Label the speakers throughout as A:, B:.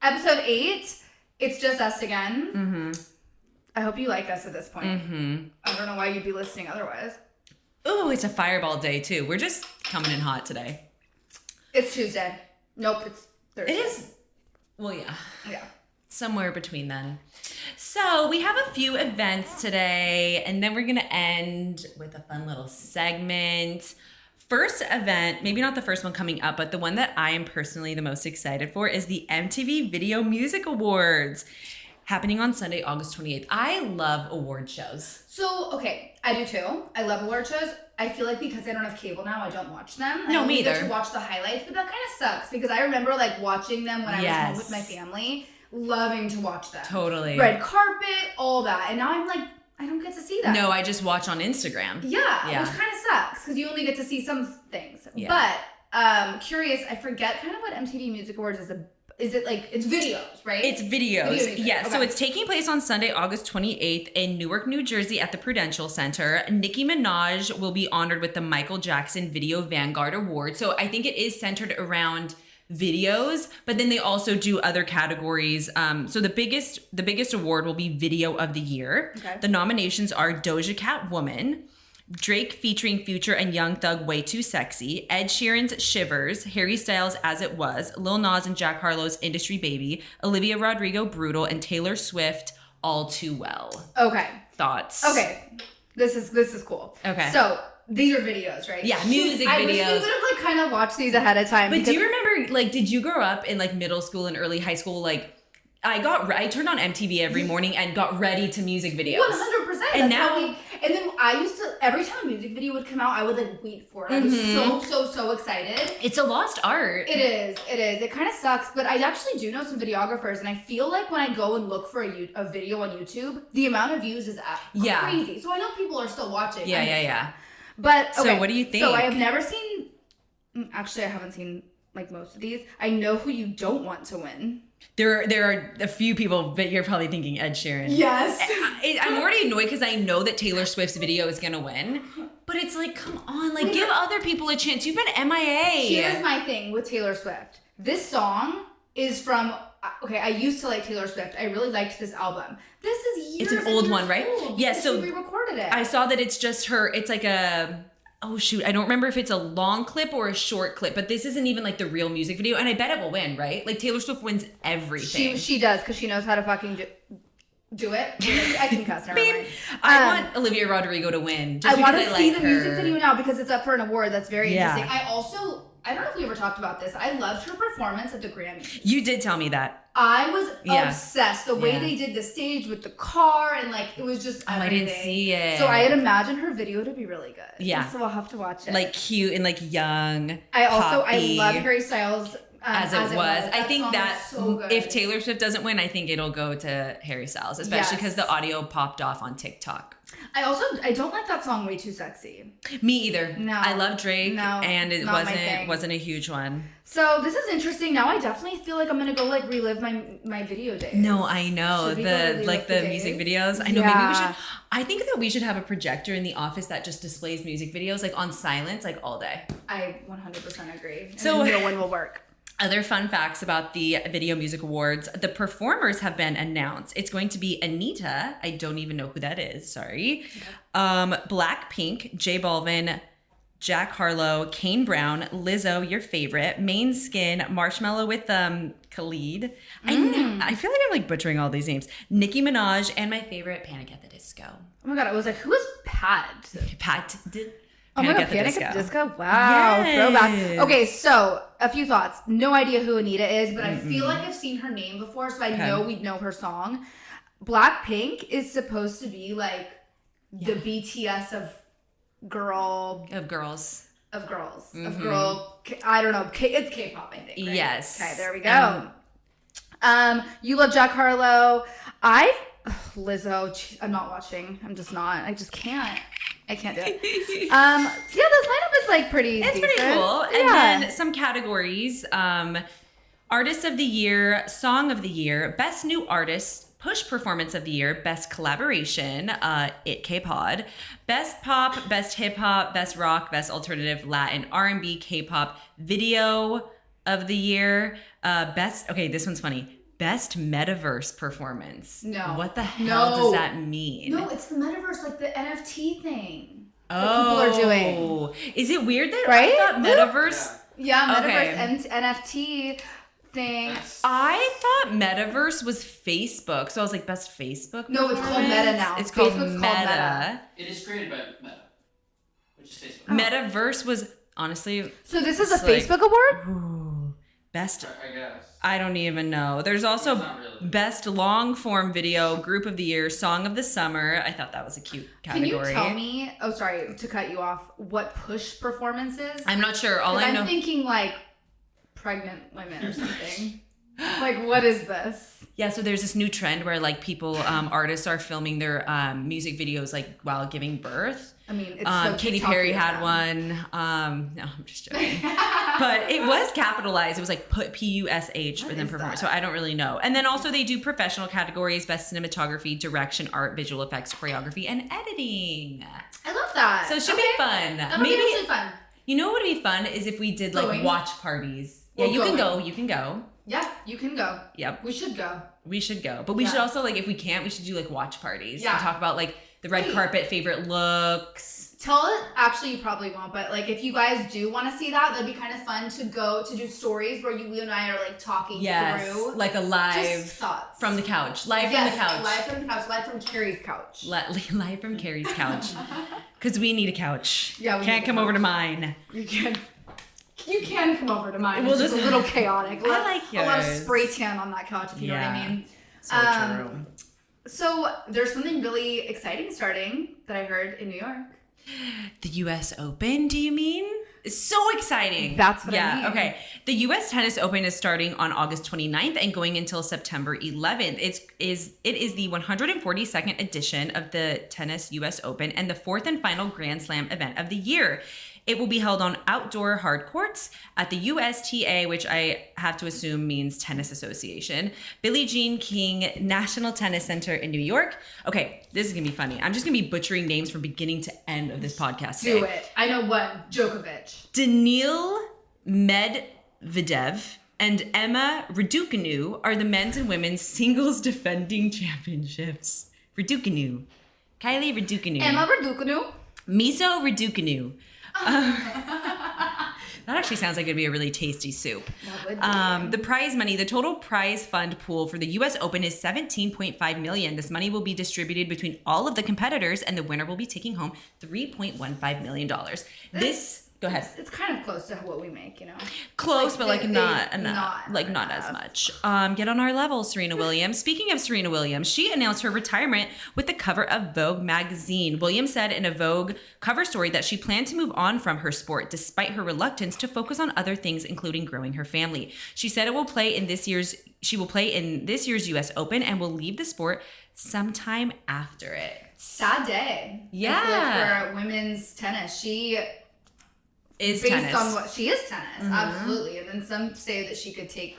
A: Episode 8, it's just us again.
B: Mm-hmm.
A: I hope you like us at this point.
B: Mm-hmm.
A: I don't know why you'd be listening otherwise.
B: Oh, it's a fireball day, too. We're just coming in hot today.
A: It's Tuesday. Nope, it's Thursday.
B: It is. Well, yeah.
A: Yeah.
B: Somewhere between then. So we have a few events today, and then we're going to end with a fun little segment. First event, maybe not the first one coming up, but the one that I am personally the most excited for is the MTV Video Music Awards, happening on Sunday, August 28th. I love award shows.
A: So, okay, I do too. I love award shows. I feel like because I don't have cable now, I don't watch them.
B: No, me either.
A: I get to watch the highlights, but that kind of sucks because I remember like watching them when I was home with my family, loving to watch them.
B: Totally.
A: Red carpet, all that. And now I'm like, I don't get to see that.
B: No, I just watch on Instagram.
A: Yeah. Which kind of sucks because you only get to see some things. Yeah. But curious, I forget kind of what MTV Music Awards is. Is it like, it's videos, right?
B: It's videos. Yeah.
A: Okay.
B: So it's taking place on Sunday, August 28th in Newark, New Jersey at the Prudential Center. Nicki Minaj will be honored with the Michael Jackson Video Vanguard Award. So I think it is centered around videos, but then they also do other categories. So the biggest award will be Video of the Year. Okay. The nominations are Doja Cat Woman, Drake featuring Future and Young Thug Way Too Sexy, Ed Sheeran's Shivers, Harry Styles As It Was, Lil Nas and Jack Harlow's Industry Baby, Olivia Rodrigo Brutal, and Taylor Swift All Too Well.
A: Okay.
B: Thoughts?
A: Okay. This is cool.
B: Okay.
A: So these are videos, right?
B: Yeah, music videos.
A: I wish we would have like kind of watched these ahead of time.
B: But do you remember, like, did you grow up in like middle school and early high school? Like, I turned on MTV every morning and got ready to music videos.
A: 100%.
B: And now,
A: and then I used to, every time a music video would come out, I would like wait for it. I was so excited.
B: It's a lost art.
A: It is. It kind of sucks, but I actually do know some videographers, and I feel like when I go and look for a video on YouTube, the amount of views is crazy. So I know people are still watching.
B: Yeah.
A: But okay,
B: so what do you think?
A: So I have never seen. Actually, I haven't seen like most of these. I know who you don't want to win.
B: There are a few people, but you're probably thinking Ed Sheeran.
A: Yes.
B: I'm already annoyed because I know that Taylor Swift's video is going to win. But it's like, come on, like give other people a chance. You've been MIA.
A: Here's my thing with Taylor Swift. This song is from, okay, I used to like Taylor Swift. I really liked this album. This is years.
B: It's an old one, right?
A: Yeah,
B: so
A: she re-recorded it.
B: I saw that it's just her. It's like oh shoot, I don't remember if it's a long clip or a short clip, but this isn't even like the real music video, and I bet it will win, right? Like Taylor Swift wins everything.
A: She does, because she knows how to fucking do it. I can cuss, never mind.
B: I want Olivia Rodrigo to win.
A: I want to see the music video now because it's up for an award. That's very interesting. I don't know if we ever talked about this. I loved her performance at the Grammys.
B: You did tell me that.
A: I was obsessed. The way they did the stage with the car and like it was just everything.
B: I didn't see it.
A: So I had imagined her video to be really good.
B: Yeah.
A: So I'll have to watch it.
B: Like cute and like young.
A: I love Harry Styles.
B: As it was. I think that
A: so
B: if Taylor Swift doesn't win, I think it'll go to Harry Styles, especially because the audio popped off on TikTok.
A: I don't like that song Way Too Sexy.
B: Me either.
A: No.
B: I love Drake and it
A: wasn't
B: a huge one.
A: So this is interesting. Now I definitely feel like I'm gonna go like relive my video days.
B: No, I know. The music videos. I know maybe we should I think that we should have a projector in the office that just displays music videos like on silence like all day.
A: I 100% agree.
B: So
A: no one will work.
B: Other fun facts about the Video Music Awards. The performers have been announced. It's going to be Anita. I don't even know who that is. Sorry. Blackpink, J Balvin, Jack Harlow, Kane Brown, Lizzo, your favorite, Main Skin, Marshmello with Khalid. I feel like I'm like butchering all these names. Nicki Minaj, and my favorite, Panic at the Disco.
A: Oh my God, I was like, who is Pat?
B: Pat did.
A: Oh my God, Panic at the Disco? Wow, yes. Throwback. Okay, so a few thoughts. No idea who Anita is, but I feel like I've seen her name before, so I know we'd know her song. Blackpink is supposed to be like the BTS of girls. I don't know. It's K-pop, I think. Right?
B: Yes.
A: Okay, there we go. You love Jack Harlow. Lizzo. I'm not watching. I'm just not. I just can't. I can't do it. This lineup is like pretty decent.
B: Pretty cool. And then some categories. Artist of the Year, Song of the Year, Best New Artist, Push Performance of the Year, Best Collaboration, It K-Pod, Best Pop, Best Hip Hop, Best Rock, Best Alternative, Latin, R&B, K-Pop, Video of the Year, this one's funny, Best Metaverse Performance.
A: No.
B: What the hell does that mean?
A: No, it's the Metaverse, like the NFT thing that people are doing.
B: Is it weird that
A: right?
B: I thought Metaverse...
A: Yeah, Metaverse and NFT thing.
B: I thought Metaverse was Facebook, so I was like, best Facebook.
A: No, it's called Meta now.
B: It's called Meta.
C: It is created by Meta, which is Facebook.
B: Metaverse was honestly.
A: So this is a Facebook award.
B: Ooh, best.
C: I guess.
B: I don't even know. There's also
C: really.
B: Best long form video, Group of the Year, Song of the Summer. I thought that was a cute category.
A: Can you tell me? Oh, sorry to cut you off. What push performance is?
B: I'm not sure. All I know.
A: I'm thinking like pregnant women or something. Like, what is this?
B: Yeah, so there's this new trend where like people, artists are filming their music videos like while giving birth.
A: I mean, it's so
B: Katy Perry had one. No, I'm just joking. But it was capitalized. It was like put P-U-S-H and then performance. So I don't really know. And then also they do professional categories: best cinematography, direction, art, visual effects, choreography, and editing.
A: I love that.
B: So it should be fun.
A: That'll be actually fun.
B: You know what would be fun is if we did like watch parties. Yeah, you can go. You can go.
A: Yeah, you can go.
B: Yep.
A: We should go.
B: We should go. But we should also, like, if we can't, we should do, like, watch parties.
A: Yeah.
B: And talk about, like, the red carpet, favorite looks.
A: Actually, you probably won't, but, like, if you guys do want to see that, that'd be kind of fun to go to do stories where you and I are, like, talking through.
B: Like a live.
A: Just thoughts.
B: From the couch. Live from the couch.
A: Live from the couch. Live from Carrie's couch.
B: Live from Carrie's couch. Because we need a couch.
A: Yeah, we
B: can't come over to mine.
A: You can come over to mine.
B: We'll
A: it's just a little chaotic.
B: I like yours.
A: A lot of spray tan on that couch, if you know what I mean.
B: So true.
A: So there's something really exciting starting that I heard in New York.
B: The U.S. Open, do you mean? It's so exciting.
A: That's what I mean.
B: Okay. The U.S. Tennis Open is starting on August 29th and going until September 11th. It is the 142nd edition of the Tennis U.S. Open and the fourth and final Grand Slam event of the year. It will be held on outdoor hard courts at the USTA, which I have to assume means Tennis Association, Billie Jean King National Tennis Center in New York. Okay, this is going to be funny. I'm just going to be butchering names from beginning to end of this podcast today.
A: Do it. I know one. Djokovic.
B: Daniil Medvedev and Emma Raducanu are the men's and women's singles defending championships. Raducanu. Kylie Raducanu.
A: Emma Raducanu.
B: Miso Raducanu. That actually sounds like it'd be a really tasty soup. The prize money, the total prize fund pool for the U.S. Open is $17.5 million. This money will be distributed between all of the competitors, and the winner will be taking home $3.15 million. Go ahead.
A: It's kind of close to what we make, you know.
B: Close, but not as much. Get on our level, Serena Williams. Speaking of Serena Williams, she announced her retirement with the cover of Vogue magazine. Williams said in a Vogue cover story that she planned to move on from her sport despite her reluctance to focus on other things, including growing her family. She said she will play in this year's U.S. Open and will leave the sport sometime after it.
A: Sad day.
B: Yeah.
A: For women's tennis. She
B: is
A: based
B: tennis.
A: on what she is tennis, absolutely. And then some say that she could take,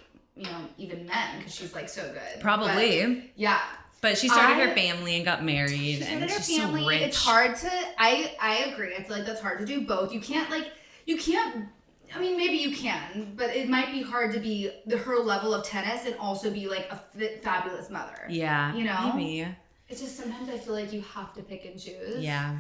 A: even men because she's like so good.
B: Probably.
A: Yeah.
B: But she started her family and got married.
A: She started her
B: she's
A: family.
B: So rich.
A: It's hard to. I agree. I feel like that's hard to do both. You can't. I mean, maybe you can, but it might be hard to be her level of tennis and also be like a fabulous mother.
B: Yeah. Maybe.
A: It's just sometimes I feel like you have to pick and choose.
B: Yeah.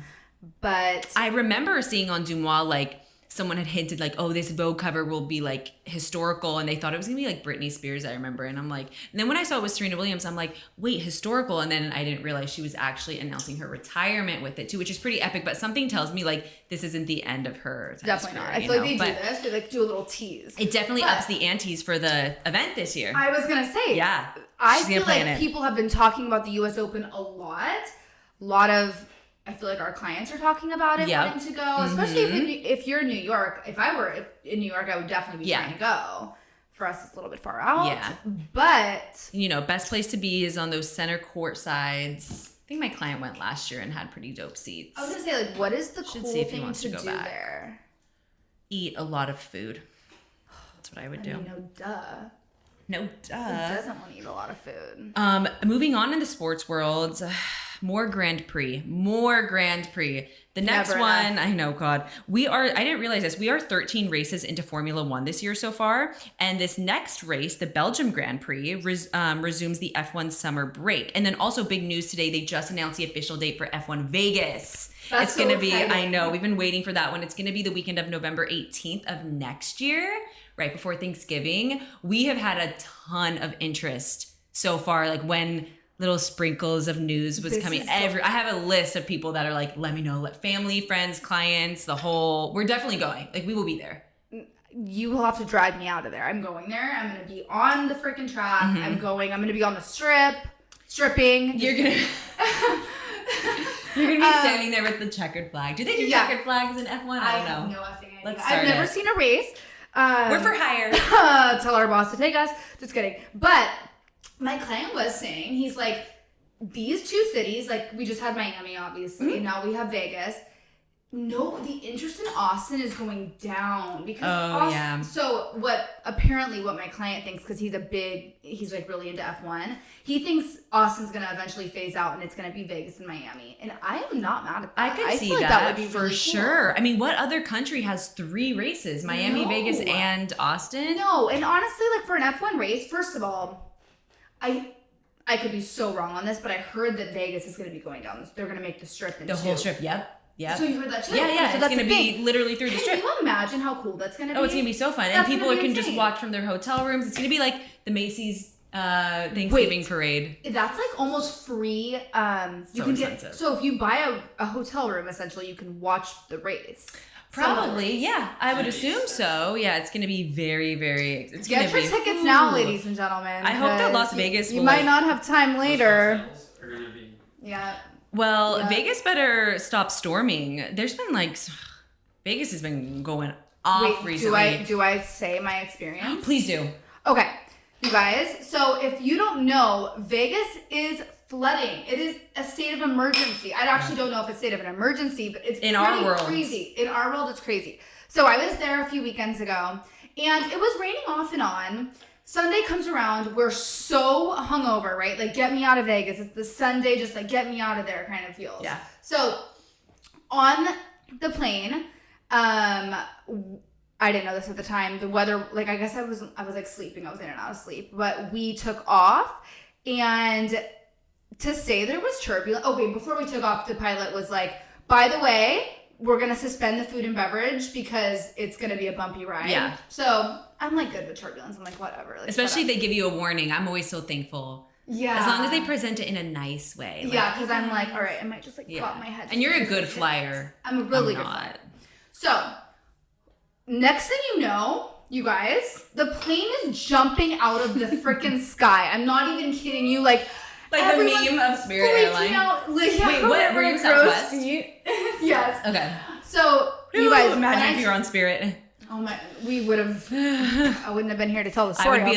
A: But
B: I remember seeing on Dumois like someone had hinted like, oh, this Vogue cover will be like historical, and they thought it was gonna be like Britney Spears, I remember. And I'm like, and then when I saw it was Serena Williams, I'm like, wait, historical? And then I didn't realize she was actually announcing her retirement with it too, which is pretty epic. But something tells me like this isn't the end of her.
A: Definitely not. I feel like they like do a little tease.
B: It definitely ups the antes for the event this year.
A: I was gonna say,
B: yeah,
A: I feel like people have been talking about the U.S. Open a lot of. I feel like our clients are talking about it, wanting to go, especially if you're in New York. If I were in New York, I would definitely be trying to go. For us, it's a little bit far out.
B: Yeah.
A: But
B: best place to be is on those center court sides. I think my client went last year and had pretty dope seats.
A: I was gonna say, like, what is the cool thing to do there?
B: Eat a lot of food. That's what I would do.
A: No duh. Who doesn't want to eat a lot of food?
B: Moving on in the sports world, More Grand Prix. The next
A: Never
B: one,
A: enough.
B: I know, God. I didn't realize this. We are 13 races into Formula One this year so far. And this next race, the Belgium Grand Prix, resumes the F1 summer break. And then also big news today, they just announced the official date for F1 Vegas.
A: That's
B: it's going to be,
A: exciting.
B: I know, we've been waiting for that one. It's going to be the weekend of November 18th of next year, right before Thanksgiving. We have had a ton of interest so far, like when little sprinkles of news was coming. I have a list of people that are like, let me know, family, friends, clients, we're definitely going. Like, we will be there.
A: You will have to drive me out of there. I'm going there. I'm going to be on the freaking track. I'm going to be on the stripping.
B: You're going to be standing there with the checkered flag. Do they do checkered flags in F1? I don't know.
A: No effing idea. I've never seen a race.
B: We're for hire.
A: Tell our boss to take us. Just kidding. But my client was saying, he's like, these two cities, like we just had Miami, obviously. Now we have Vegas. No, the interest in Austin is going down because So what my client thinks, because he's like really into F1, he thinks Austin's gonna eventually phase out and it's gonna be Vegas and Miami. And I am not mad at that.
B: I could see that would be for really sure. Cool. I mean, what other country has 3 races? Miami, Vegas, and Austin?
A: No, and honestly, like for an F1 race, first of all, I could be so wrong on this, but I heard that Vegas is going to be going down. They're going to make the strip into.
B: The whole strip, yep.
A: So you heard that too?
B: Yeah.
A: So
B: it's going to be literally through the strip.
A: Can you imagine how cool that's going to be?
B: Oh, it's going to be so fun.
A: That's
B: and people can just watch from their hotel rooms. It's going to be like the Macy's Thanksgiving parade.
A: That's like almost free.
B: Expensive.
A: So if you buy a hotel room, essentially, you can watch the race.
B: Probably, yeah. I would assume so. Yeah, it's going to be very, very...
A: Get your tickets now, ladies and gentlemen.
B: I hope that Las Vegas
A: You might not have time later. Yeah.
B: Well, Vegas better stop storming. There's been Vegas has been going off recently.
A: Do I say my experience?
B: Please do.
A: Okay, you guys. So if you don't know, Vegas is flooding. It is a state of emergency. I actually don't know if it's a state of an emergency, but it's crazy. In our world, it's crazy. So I was there a few weekends ago, and it was raining off and on. Sunday comes around. We're so hungover, right? Like, get me out of Vegas. It's the Sunday, just like, get me out of there kind of feels.
B: Yeah.
A: So on the plane, I didn't know this at the time. The weather, like, I guess I was like sleeping. I was in and out of sleep. But we took off, and to say there was turbulence. Okay, before we took off, the pilot was like, by the way, we're going to suspend the food and beverage because it's going to be a bumpy ride.
B: Yeah.
A: So I'm like good with turbulence. I'm like, whatever. Like,
B: especially if they give you a warning. I'm always so thankful.
A: Yeah.
B: As long as they present it in a nice way.
A: Yeah, because I'm like, all right, I might just pop my head.
B: And you're a good flyer.
A: I'm a really good flyer. So next thing you know, you guys, the plane is jumping out of the freaking sky. I'm not even kidding you. Like
B: the meme of Spirit Airlines. Wait, what? Were you Southwest?
A: Yes.
B: Okay.
A: So you guys,
B: imagine if you were on Spirit.
A: Oh my, we would have. I wouldn't have been here to tell the story.
B: I would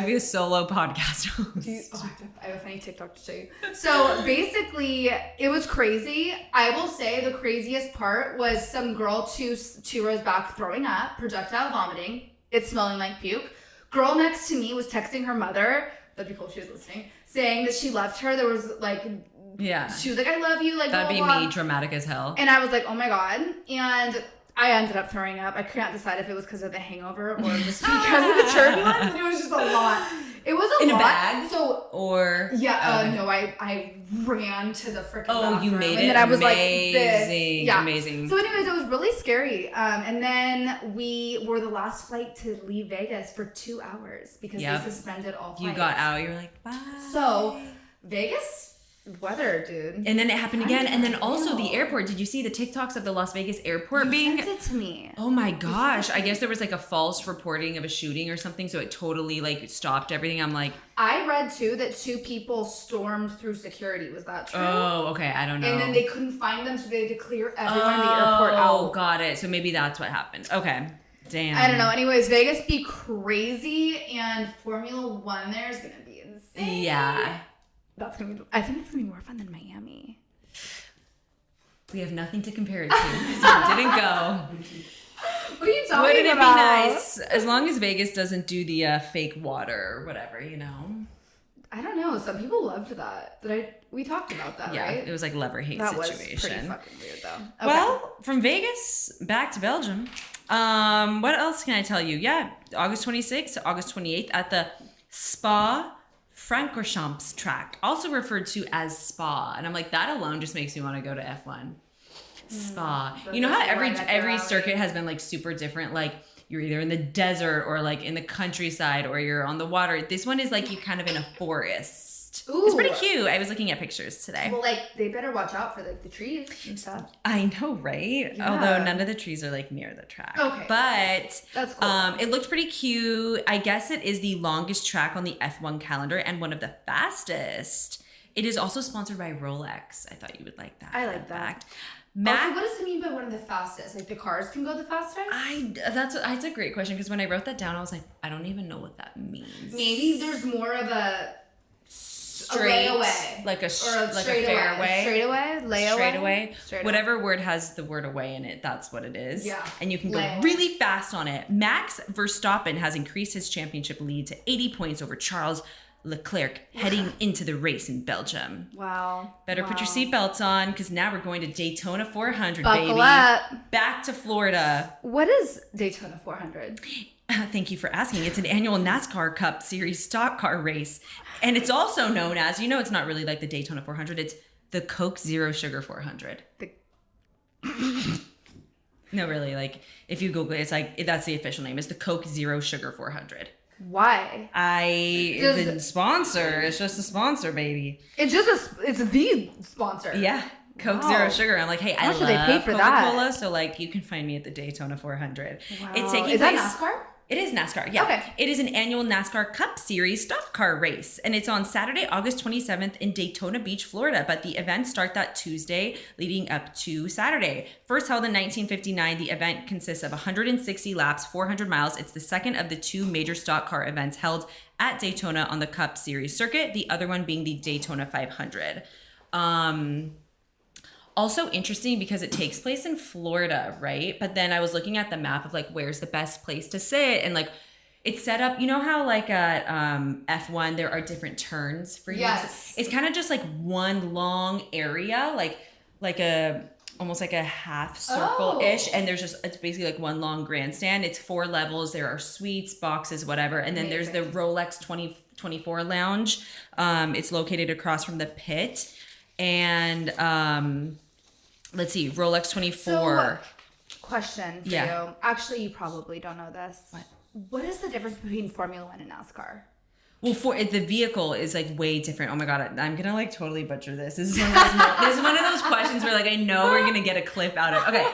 B: be a solo podcast host.
A: I have a funny TikTok to show you. So basically, it was crazy. I will say the craziest part was some girl two rows back throwing up, projectile vomiting. It's smelling like puke. Girl next to me was texting her mother. That'd be cool if she was listening. Saying that she loved her. There was she was like, I love you. Like,
B: that'd be
A: blah,
B: me, dramatic as hell.
A: And I was like, oh my God. And I ended up throwing up. I couldn't decide if it was because of the hangover or just because of the turbulence. It was just a lot. It was a lot.
B: In a bag?
A: So,
B: or
A: no, I ran to the freaking bathroom.
B: You made it.
A: And then I was
B: amazing.
A: Like, this. Yeah.
B: Amazing.
A: So anyways, it was really scary. And then we were the last flight to leave Vegas for 2 hours because they suspended all flights.
B: You got out. You were like, bye.
A: So Vegas weather, dude.
B: And then it happened again. And then also the airport. Did you see the TikToks of the Las Vegas airport being?
A: Sent it to me.
B: Oh my gosh. I guess there was a false reporting of a shooting or something. So it totally stopped everything. I'm like.
A: I read too that 2 people stormed through security. Was that true?
B: Oh, okay. I don't know.
A: And then they couldn't find them. So they had to clear everyone in the airport out.
B: Oh, got it. So maybe that's what happened. Okay. Damn.
A: I don't know. Anyways, Vegas be crazy. And Formula 1 there is going to be insane.
B: Yeah.
A: That's gonna be. I think it's gonna be more fun than Miami.
B: We have nothing to compare it to, so it didn't go.
A: What are you talking about?
B: Wouldn't it be nice? As long as Vegas doesn't do the fake water or whatever,
A: I don't know. Some people loved that. We talked about that, right?
B: Yeah, it was like love-or-hate situation.
A: That was pretty fucking weird, though. Okay.
B: Well, from Vegas back to Belgium. What else can I tell you? Yeah, August 26th to August 28th at the Spa Francorchamps track, also referred to as Spa. And I'm like, that alone just makes me want to go to F1. Spa. You know how every circuit has been like super different? Like you're either in the desert or like in the countryside or you're on the water. This one is like you kind of in a forest. Ooh. It's pretty cute. I was looking at pictures today.
A: Well, like they better watch out for like the trees and stuff.
B: I know, right? Yeah. Although none of the trees are like near the track.
A: Okay.
B: But
A: that's cool.
B: It looked pretty cute. I guess it is the longest track on the F1 calendar and one of the fastest. It is also sponsored by Rolex. I thought you would like that.
A: I like that.
B: Matt,
A: also, what does it mean by one of the fastest? Like the cars can go the fastest?
B: That's a great question because when I wrote that down, I was like, I don't even know what that means.
A: Maybe there's more of a
B: straight, like a fairway,
A: straightaway.
B: Whatever word has the word away in it, that's what it is.
A: Yeah,
B: and you can go really fast on it. Max Verstappen has increased his championship lead to 80 points over Charles Leclerc heading into the race in Belgium.
A: Wow.
B: Better put your seatbelts on because now we're going to Daytona 400,
A: Buckle
B: baby.
A: Up.
B: Back to Florida.
A: What is Daytona 400?
B: Thank you for asking. It's an annual NASCAR Cup Series stock car race. And it's also known as, it's not really like the Daytona 400. It's the Coke Zero Sugar 400. No, really. Like, if you Google it, it's like, that's the official name. It's the Coke Zero Sugar 400.
A: Why?
B: The sponsor. It's just a sponsor, baby.
A: It's the sponsor.
B: Yeah. Coke Zero Sugar. I'm like, hey, I love Coca-Cola, so like you can find me at the Daytona 400.
A: Wow.
B: It's taking
A: Is
B: place.
A: That NASCAR?
B: It is NASCAR, yeah.
A: Okay.
B: It is an annual NASCAR Cup Series stock car race, and it's on Saturday, August 27th in Daytona Beach, Florida. But the events start that Tuesday leading up to Saturday. First held in 1959, the event consists of 160 laps, 400 miles. It's the second of the two major stock car events held at Daytona on the Cup Series circuit, the other one being the Daytona 500. Also interesting because it takes place in Florida, right? But then I was looking at the map of like where's the best place to sit, and like it's set up. You know how like at F1 there are different turns for you.
A: Yes.
B: It's kind of just like one long area, like a almost like a half circle ish, and it's basically like one long grandstand. It's 4 levels. There are suites, boxes, whatever, and then there's the Rolex 2024 lounge. It's located across from the pit, and let's see, Rolex 24.
A: So, question for you. Actually, you probably don't know this. What is the difference between Formula One and NASCAR?
B: Well, the vehicle is like way different. Oh my god, I'm gonna like totally butcher this. This is one of those questions where like I know we're gonna get a clip out of. Okay,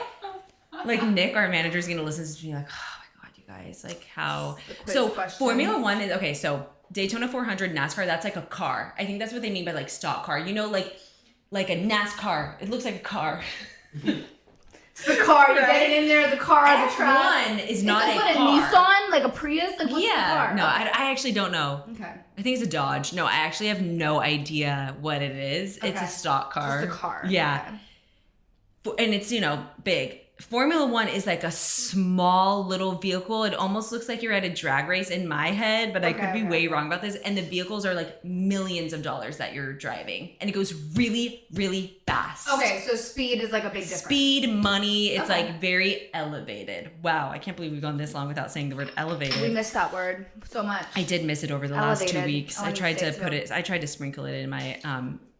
B: like Nick, our manager, is gonna listen to me like, oh my god, you guys, like how. So Formula One is okay. So Daytona 400 NASCAR, that's like a car. I think that's what they mean by like stock car. Like a NASCAR. It looks like a car.
A: It's the car. You're getting in there. The car. The track.
B: F1 is not a car.
A: A Nissan, like a Prius. Like what's the car?
B: No, I actually don't know.
A: Okay.
B: I think it's a Dodge. No, I actually have no idea what it is. Okay. It's a stock car.
A: Just a car.
B: Yeah. Okay. And it's big. Formula One is like a small little vehicle. It almost looks like you're at a drag race in my head, but I could be way wrong about this. And the vehicles are like millions of dollars that you're driving. And it goes really, really fast.
A: Okay, so speed is like a big difference.
B: Speed, money, it's like very elevated. Wow, I can't believe we've gone this long without saying the word elevated.
A: We missed that word so much.
B: I did miss it over the last 2 weeks. I tried to sprinkle it in my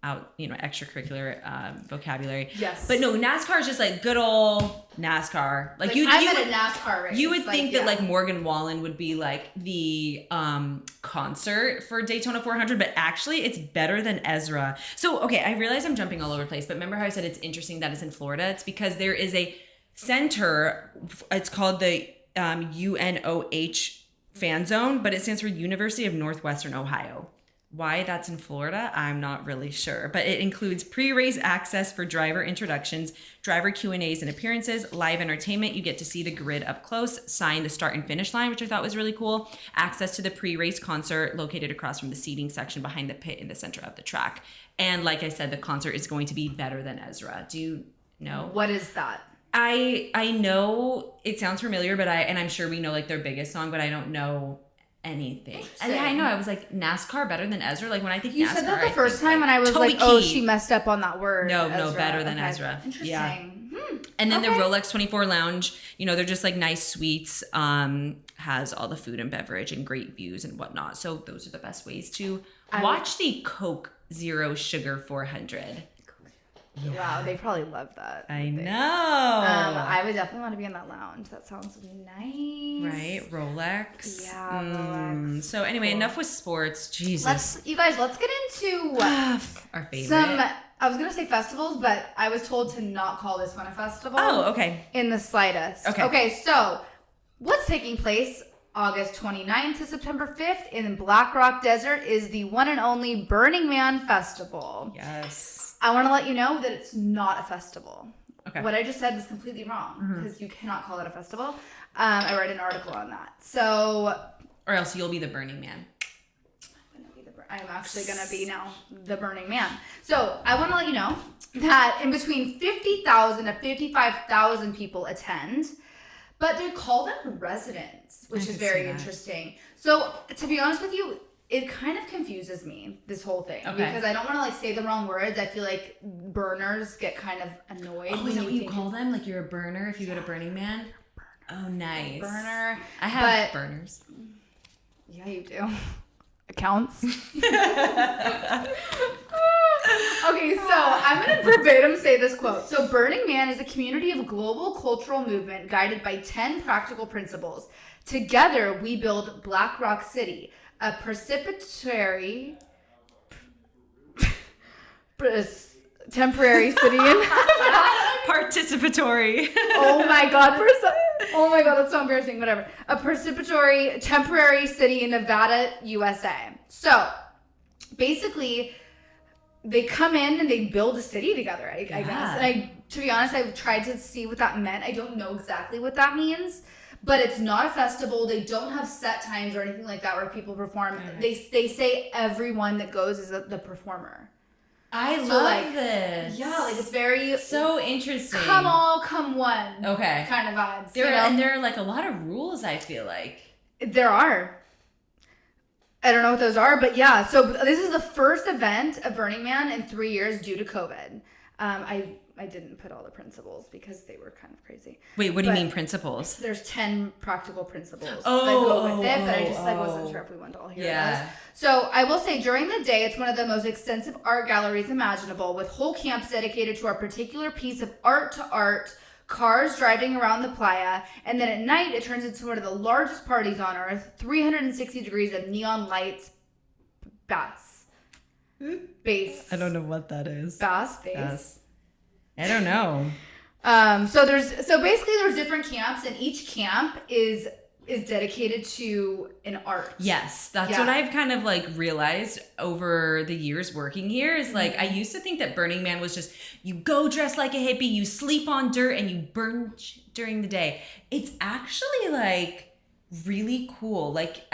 B: extracurricular vocabulary.
A: Yes.
B: But no, NASCAR is just like good old NASCAR. Like I'm
A: at a NASCAR race.
B: You would think that like Morgan Wallen would be like the concert for Daytona 400, but actually it's better than Ezra. So, okay, I realize I'm jumping all over the place, but remember how I said it's interesting that it's in Florida? It's because there is a center, it's called the UNOH fan zone, but it stands for University of Northwestern Ohio. Why that's in Florida, I'm not really sure. But it includes pre-race access for driver introductions, driver Q&As and appearances, live entertainment. You get to see the grid up close, sign the start and finish line, which I thought was really cool. Access to the pre-race concert located across from the seating section behind the pit in the center of the track. And like I said, the concert is going to be better than Ezra. Do you know?
A: What is that?
B: I know it sounds familiar, but I'm sure we know like their biggest song, but I don't know anything. And I know, I was like, NASCAR better than Ezra? Like, when I think
A: you
B: NASCAR,
A: said that the first time, and I was
B: Toby
A: like, oh,
B: Keith.
A: she messed up on that word.
B: No,
A: Ezra.
B: better than Ezra.
A: Interesting.
B: Yeah. And then the Rolex 24 Lounge, you know, they're just like nice suites, has all the food and beverage and great views and whatnot. So those are the best ways to watch the Coke Zero Sugar 400.
A: Yeah. Wow, they probably love that.
B: I know.
A: I would definitely want to be in that lounge. That sounds nice.
B: Right? Rolex.
A: Yeah, Rolex.
B: So anyway, enough with sports. Jesus.
A: Let's get into
B: our favorite.
A: I was going to say festivals, but I was told to not call this one a festival.
B: Oh, okay.
A: In the slightest. Okay, so what's taking place August 29th to September 5th in Black Rock Desert is the one and only Burning Man Festival.
B: Yes.
A: I want to let you know that it's not a festival.
B: Okay.
A: What I just said is completely wrong because you cannot call it a festival. I read an article on that. So,
B: or else you'll be the Burning Man.
A: I'm actually going to be now the Burning Man. So, I want to let you know that in between 50,000 to 55,000 people attend, but they call them residents, which is very interesting. So, to be honest with you, it kind of confuses me, this whole thing, because I don't want to like say the wrong words. I feel like burners get kind of annoyed.
B: Oh, is that what you call them? Like you're a burner if you go to Burning Man? Oh, nice.
A: Burner.
B: I have burners.
A: Yeah, you do. Accounts. Okay, so I'm going to verbatim say this quote. So Burning Man is a community of global cultural movement guided by 10 practical principles. Together, we build Black Rock City, a temporary city in
B: participatory.
A: Oh my god, that's so embarrassing. Whatever. A participatory temporary city in Nevada, USA. So basically, they come in and they build a city together, I guess. And to be honest, I've tried to see what that meant. I don't know exactly what that means. But it's not a festival. They don't have set times or anything like that where people perform. They say everyone that goes is the performer.
B: I love this.
A: Yeah, like it's very
B: so interesting.
A: Come all, come one.
B: Okay.
A: Kind of vibes.
B: And there are like a lot of rules, I feel like.
A: There are. I don't know what those are, but yeah. So this is the first event of Burning Man in 3 years due to COVID. I didn't put all the principles because they were kind of crazy.
B: Wait, what do you mean principles?
A: There's 10 practical principles that go with it, but I wasn't sure if we went to all hear those. So I will say during the day, it's one of the most extensive art galleries imaginable, with whole camps dedicated to our particular piece of art, cars driving around the playa, and then at night it turns into one of the largest parties on earth, 360 degrees of neon lights, bass.
B: I don't know what that is.
A: Bass.
B: I don't know.
A: So basically there's different camps, and each camp is dedicated to an art.
B: Yes, that's what I've kind of like realized over the years working here is like I used to think that Burning Man was just you go dress like a hippie, you sleep on dirt, and you burn during the day. It's actually like really cool. Like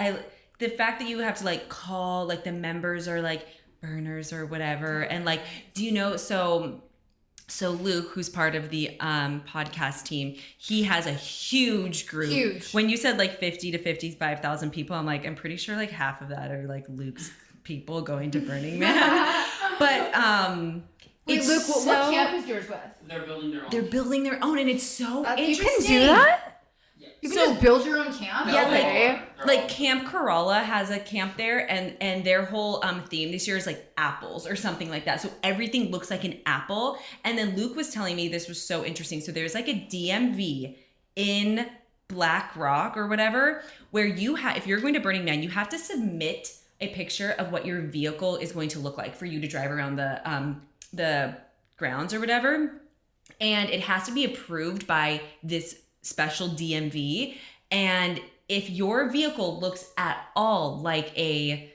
B: the fact that you have to like call like the members are like burners or whatever, and like do you know So Luke, who's part of the podcast team, he has a huge group. Huge. When you said like 50 to 55,000 people, I'm like, I'm pretty sure like half of that are like Luke's people going to Burning Man. But
A: wait, Luke, what camp is yours with?
C: They're building their own.
B: They're building their own, and it's so interesting.
A: You can do that? You can just build your own camp?
B: Yeah, like Camp Corolla has a camp there, and their whole theme this year is like apples or something like that. So everything looks like an apple. And then Luke was telling me this was so interesting. So there's like a DMV in Black Rock or whatever, where if you're going to Burning Man, you have to submit a picture of what your vehicle is going to look like for you to drive around the grounds or whatever. And it has to be approved by this special DMV, and if your vehicle looks at all like a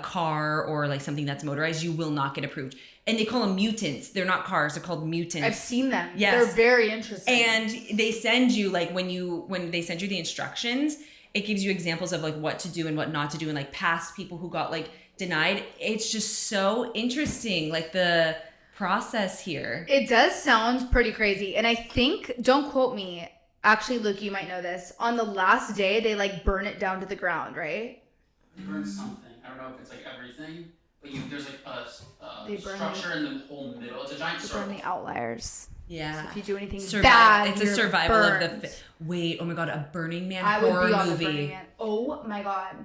B: car or like something that's motorized, you will not get approved. And they call them mutants. They're not cars, they're called mutants.
A: I've seen them.
B: Yes.
A: They're very interesting.
B: And they send you like when they send you the instructions, it gives you examples of like what to do and what not to do, and like past people who got like denied. It's just so interesting, like the process here.
A: It does sound pretty crazy, and I think, don't quote me, actually, Luke, you might know this. On the last day, they like burn it down to the ground, right?
C: They burn something. I don't know if it's like everything, but there's like
A: They
C: a
A: burn
C: structure in the whole middle. It's a giant
A: They
C: circle.
A: burn the outliers.
B: Yeah.
A: So if you do anything bad,
B: it's a
A: you're
B: survival
A: burned.
B: of the. Wait, oh my god, a Burning Man
A: I would
B: horror
A: be on
B: movie.
A: the Burning Man. Oh my god.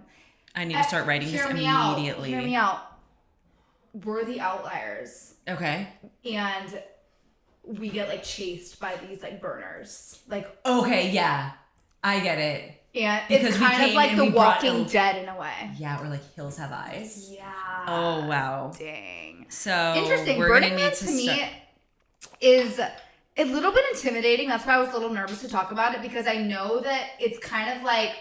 B: I need to start writing this immediately.
A: Hear me out. We're the outliers.
B: Okay.
A: And we get like chased by these like burners. Like
B: okay, yeah. I get it.
A: And because it's kind of like The Walking Dead in a way.
B: Yeah, or like Hills Have Eyes.
A: Yeah.
B: Oh wow.
A: Dang.
B: So
A: interesting. Burning Man to me is a little bit intimidating. That's why I was a little nervous to talk about it, because I know that it's kind of like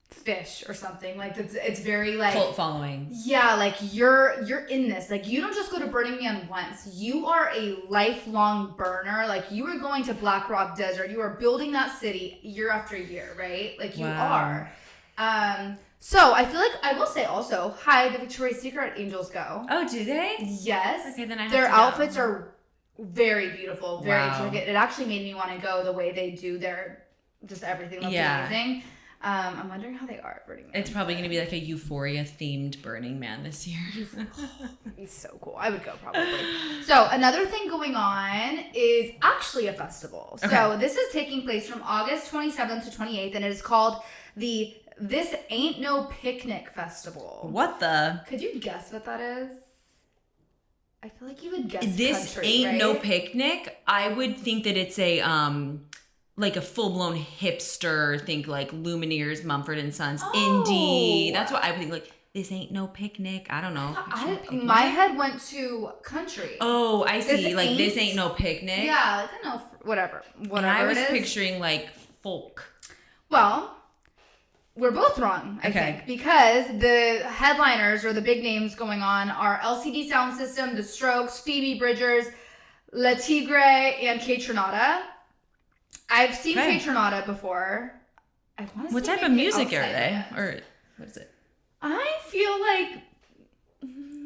A: Fish or something. Like it's very like
B: cult following.
A: Yeah, like you're in this. Like you don't just go to Burning Man once. You are a lifelong burner. Like you are going to Black Rock Desert. You are building that city year after year, right? Like you are. So I feel like I will say also, hi, the Victoria's Secret Angels go.
B: Oh, do they?
A: Yes.
B: Okay, then I have
A: their
B: to go.
A: Outfits are very beautiful, very intricate. It actually made me want to go the way they do their just everything looks amazing. I'm wondering how they are at Burning Man.
B: It's probably going to be like a Euphoria themed Burning Man this year.
A: It'd be so cool. I would go probably. So another thing going on is actually a festival. Okay. So this is taking place from August 27th to 28th, and it is called the This Ain't No Picnic Festival.
B: What the?
A: Could you guess what that is? I feel like you would guess
B: This
A: country,
B: ain't
A: right?
B: no picnic. I would think that it's a like a full-blown hipster, think like Lumineers, Mumford and Sons, indie. That's what I would think. Like, this ain't no picnic. I don't know.
A: My head went to country.
B: Oh, I see. This ain't no picnic.
A: Yeah, I don't know. Whatever
B: and I was picturing like folk.
A: Well, we're both wrong, I think, because the headliners or the big names going on are LCD Sound System, The Strokes, Phoebe Bridgers, La Tigre, and Kaytranada. I've seen Kaytranada before. I want to.
B: What type of music are they? Or what is it?
A: I feel like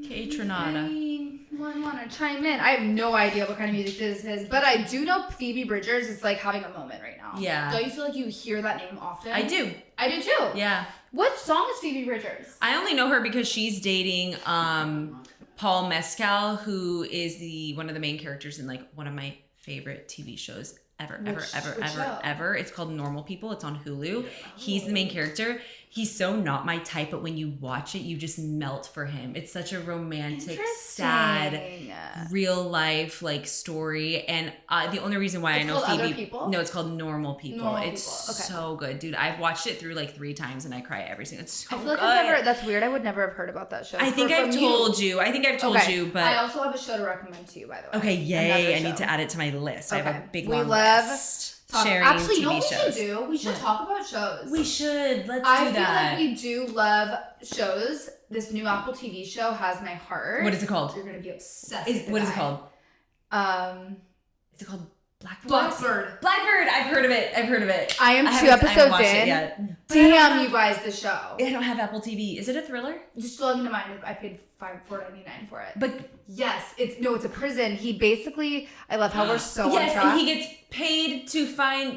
B: Kaytranada.
A: Anyone want to chime in? I have no idea what kind of music this is, but I do know Phoebe Bridgers is like having a moment right now.
B: Yeah.
A: Don't you feel like you hear that name often?
B: I do.
A: I do too.
B: Yeah.
A: What song is Phoebe Bridgers?
B: I only know her because she's dating Paul Mescal, who is one of the main characters in like one of my favorite TV shows ever. It's called Normal People. It's on Hulu. He's the main character. He's so not my type, but when you watch it, you just melt for him. It's such a romantic, sad, real life like story. And the only reason why I know Phoebe,
A: Other People?
B: No, it's called Normal People. It's
A: Okay.
B: so good, dude. I've watched it through like 3 times and I cry every single. It's so
A: I feel like
B: good.
A: that's weird. I would never have heard about that show.
B: I think I've told you, but
A: I also have a show to recommend to you, by the way.
B: Okay, yay! I need to add it to my list.
A: Okay.
B: I have a big
A: We
B: long
A: love
B: list.
A: Sharing
B: Actually,
A: TV
B: shows.
A: We should do? We should talk about shows.
B: We should. Let's do that.
A: I feel like we do love shows. This new Apple TV show has my heart.
B: What is it called?
A: You're gonna be obsessed.
B: What is it called? Is it called Blackbird? Blackbird. I've heard of it.
A: I am 2 episodes in. Damn, you guys, the show.
B: I don't have Apple TV. Is it a thriller?
A: Just log into mine. I paid $4.99 for it.
B: But
A: yes, it's a prison. He basically, I love how we're so on track.
B: And he gets paid to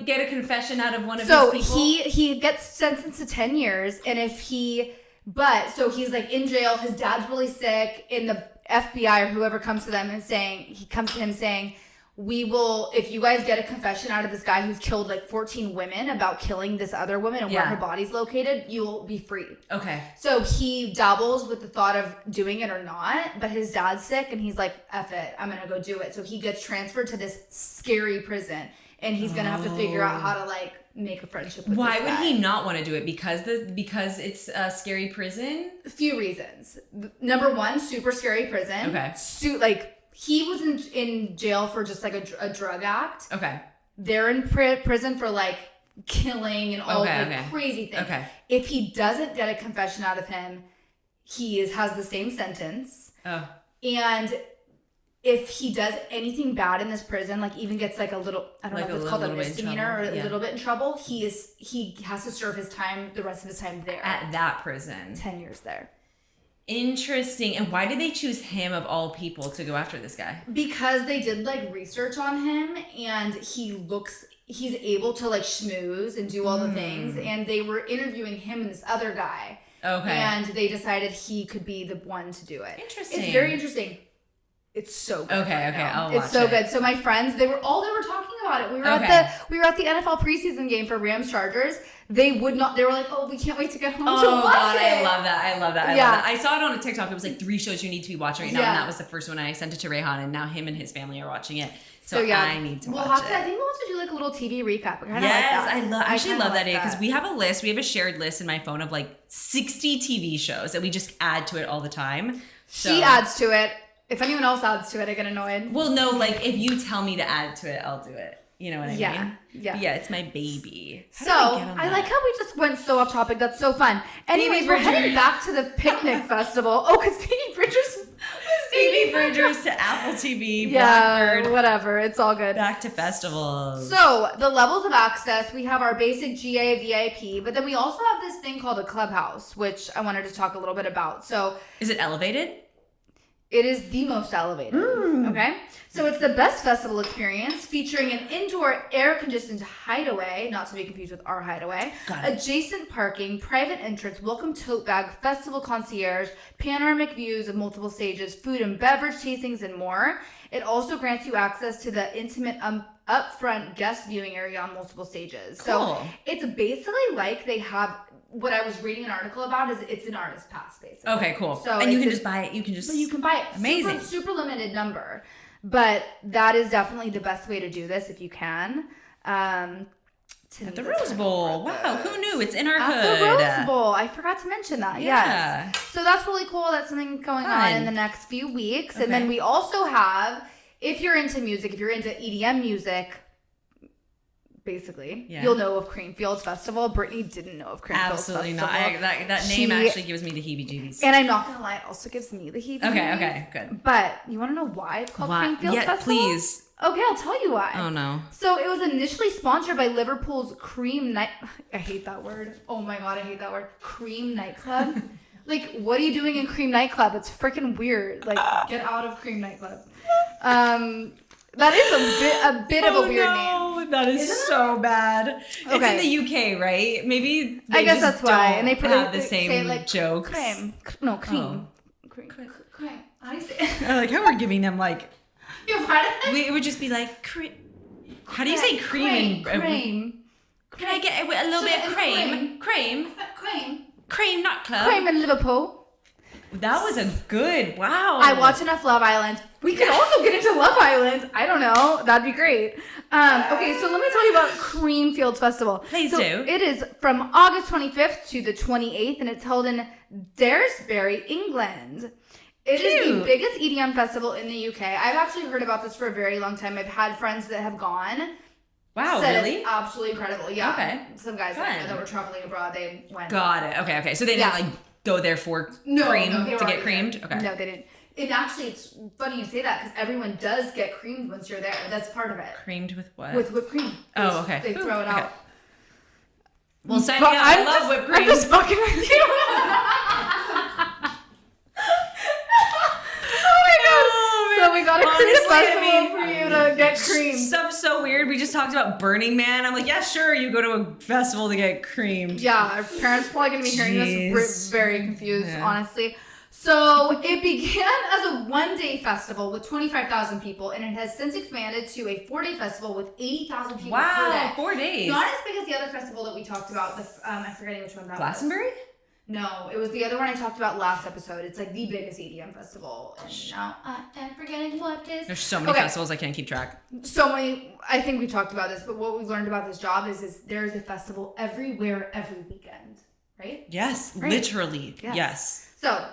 B: get a confession out of one of his people.
A: So he gets sentenced to 10 years, and so he's like in jail. His dad's really sick, and the FBI or whoever comes to them and comes to him saying, we will, if you guys get a confession out of this guy who's killed like 14 women about killing this other woman and where her body's located, you'll be free. Okay. So he dabbles with the thought of doing it or not, but his dad's sick and he's like, F it, I'm going to go do it. So he gets transferred to this scary prison and he's going to have to figure out how to like make a friendship with this guy.
B: Why would he not want to do it? Because it's a scary prison?
A: A few reasons. Number one, super scary prison. Okay. He was in jail for just like a drug act. Okay. They're in prison for like killing and all crazy things. Okay. If he doesn't get a confession out of him, he has the same sentence. Oh. And if he does anything bad in this prison, like even gets like a little, I don't know if it's called a misdemeanor or a little bit in trouble, he has to serve the rest of his time there.
B: At that prison.
A: 10 years there.
B: Interesting. And why did they choose him of all people to go after this guy?
A: Because they did like research on him and he looks he's able to like schmooze and do all the things. And they were interviewing him and this other guy.
B: Okay.
A: And they decided he could be the one to do it.
B: Interesting.
A: It's very interesting. It's so good.
B: Okay, I'll watch it.
A: It's so good. So my friends, they were talking about it. We were at the NFL preseason game for Rams Chargers. They were like, oh, we can't wait to get home to watch
B: God,
A: it.
B: I love that. I saw it on a TikTok. It was like 3 shows you need to be watching right now, and that was the first one. I sent it to Rayhan, and now him and his family are watching it. So I need to watch it.
A: I think we'll have to do like a little TV recap.
B: I actually love that because we have a list. We have a shared list in my phone of like 60 TV shows that we just add to it all the time. So.
A: She adds to it. If anyone else adds to it, I get annoyed.
B: Well, no, like if you tell me to add to it, I'll do it. You know what I mean?
A: Yeah.
B: But yeah, it's my baby.
A: I like how we just went so off topic. That's so fun. Anyways, we're heading back to the picnic festival. Oh, because Phoebe Bridgers
B: to Apple TV.
A: Yeah,
B: Blackbird.
A: Whatever. It's all good.
B: Back to festivals.
A: So the levels of access, we have our basic GA VIP, but then we also have this thing called a clubhouse, which I wanted to talk a little bit about. So
B: is it elevated?
A: It is the most elevated. Okay? So it's the best festival experience featuring an indoor air-conditioned hideaway, not to be confused with our hideaway, adjacent parking, private entrance, welcome tote bag, festival concierge, panoramic views of multiple stages, food and beverage tastings, and more. It also grants you access to the intimate upfront guest viewing area on multiple stages. Cool. So it's basically like they have... What I was reading an article about is it's an artist pass, basically.
B: Okay, cool. So and you can just buy it. You can buy it. Amazing. Super limited number.
A: But that is definitely the best way to do this if you can. At
B: the Rose Bowl. Wow, who knew? It's in our hood.
A: At the Rose Bowl. I forgot to mention that. Yeah. Yes. So that's really cool. That's something going on in the next few weeks. Okay. And then we also have, if you're into music, if you're into EDM music, basically, you'll know of Creamfields Festival. Brittany didn't know of Creamfields
B: Absolutely
A: Festival.
B: Absolutely not. That name actually gives me the heebie-jeebies.
A: And I'm not going to lie, it also gives me the heebie-jeebies.
B: Okay, good.
A: But you want to know why it's called Creamfields Festival?
B: Please.
A: Okay, I'll tell you why.
B: Oh, no.
A: So it was initially sponsored by Liverpool's Cream Night... I hate that word. Oh, my God, I hate that word. Cream Nightclub. Like, what are you doing in Cream Nightclub? It's freaking weird. Like, get out of Cream Nightclub. That is a bit of a weird name.
B: That is so bad. Okay. It's in the UK, right? Maybe
A: I guess that's why. And they put
B: the same like, jokes.
A: Cream. No, cream. Cream. How do you say it?
B: I like how we're giving them like...
A: It
B: would just be like... How do you say cream?
A: Cream.
B: Can I get a little bit of cream? Cream, not club.
A: Cream in Liverpool.
B: That was a good, wow.
A: I watch enough Love Island. We could also get into Love Island. I don't know. That'd be great. Okay, so let me tell you about Creamfields Festival.
B: Please do.
A: It is from August 25th to the 28th, and it's held in Daresbury, England. It is the biggest EDM festival in the UK. I've actually heard about this for a very long time. I've had friends that have gone.
B: Wow,
A: really? It's absolutely incredible. Yeah.
B: Okay.
A: Some guys that were traveling abroad, they went.
B: Got it. Okay. So they didn't like go there for cream to get creamed?
A: Okay. No, they didn't. And actually, it's funny you say that because everyone does get creamed once you're there. That's part of it.
B: Creamed with what?
A: With whipped cream.
B: Oh, okay.
A: They throw it out.
B: Well, sign me up. I love whipped cream.
A: I'm just fucking with you. So we got a cream festival for you to get creamed.
B: Stuff's so weird. We just talked about Burning Man. I'm like, yeah, sure, you go to a festival to get creamed.
A: Yeah, our parents are probably going to be hearing this. We're very confused, honestly. So it began as a one-day festival with 25,000 people, and it has since expanded to a 4-day festival with 80,000 people per day.
B: 4 days.
A: Not as big as the other festival that we talked about. I'm forgetting which one that was.
B: Glastonbury?
A: No, it was the other one I talked about last episode. It's like the biggest EDM festival. And now I am forgetting what is.
B: There's so many festivals I can't keep track.
A: So many. I think we talked about this, but what we've learned about this job is there's a festival everywhere, every weekend, right?
B: Yes, right. Literally. Yes.
A: So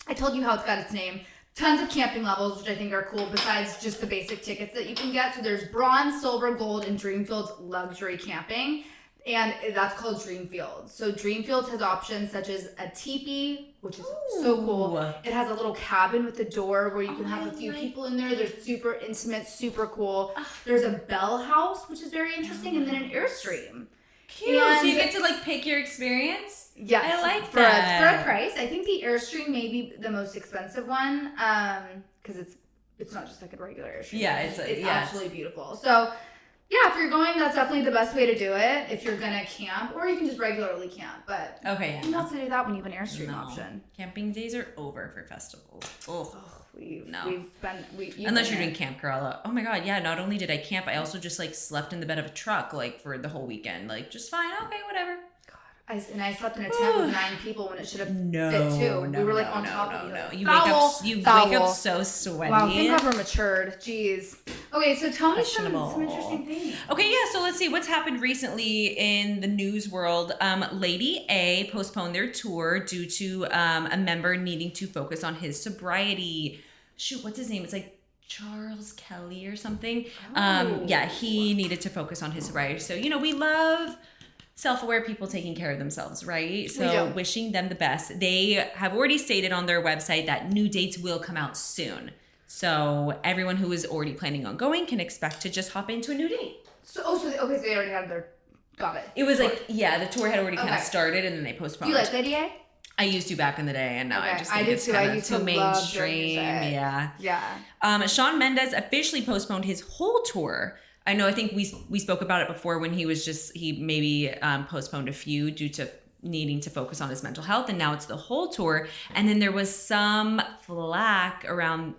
A: I told you how it's got its name. Tons of camping levels, which I think are cool, besides just the basic tickets that you can get. So there's bronze, silver, gold, and Dreamfields luxury camping. And that's called Dreamfields. So Dreamfields has options such as a teepee, which is so cool. It has a little cabin with a door where you can have a few people in there. They're super intimate, super cool. There's a bell house, which is very interesting, and then an Airstream.
B: Cute. And so you get to like pick your experience?
A: Yes.
B: I like that.
A: For a price. I think the Airstream may be the most expensive one because it's not just like a regular Airstream.
B: Yeah, it's
A: absolutely beautiful. So Yeah, if you're going, that's definitely the best way to do it. If you're gonna camp, or you can just regularly camp. But you don't have to do that when you have an Airstream option.
B: Camping days are over for festivals. Unless you're doing Camp Corolla. Oh my god, yeah. Not only did I camp, I also just like slept in the bed of a truck like for the whole weekend. Like just fine. Okay, whatever.
A: I slept in a tent with 9 people when it should have fit 2. We were like on top of each other.
B: You wake up so sweaty.
A: Wow, I think I've matured. Jeez. Okay, so tell me some interesting things.
B: Okay, yeah, so let's see what's happened recently in the news world. Lady A postponed their tour due to a member needing to focus on his sobriety. Shoot, what's his name? It's like Charles Kelly or something. Yeah, he needed to focus on his sobriety. So, we love self-aware people taking care of themselves, right? So wishing them the best. They have already stated on their website that new dates will come out soon. So everyone who is already planning on going can expect to just hop into a new date.
A: So they already had their, got it.
B: It was tour. The tour had already kind of started and then they postponed.
A: Do you like Lady A?
B: I used to back in the day, and now I just think it's kind of too mainstream. Yeah. Shawn Mendes officially postponed his whole tour. I think we spoke about it before when he maybe postponed a few due to needing to focus on his mental health, and now it's the whole tour. And then there was some flack around,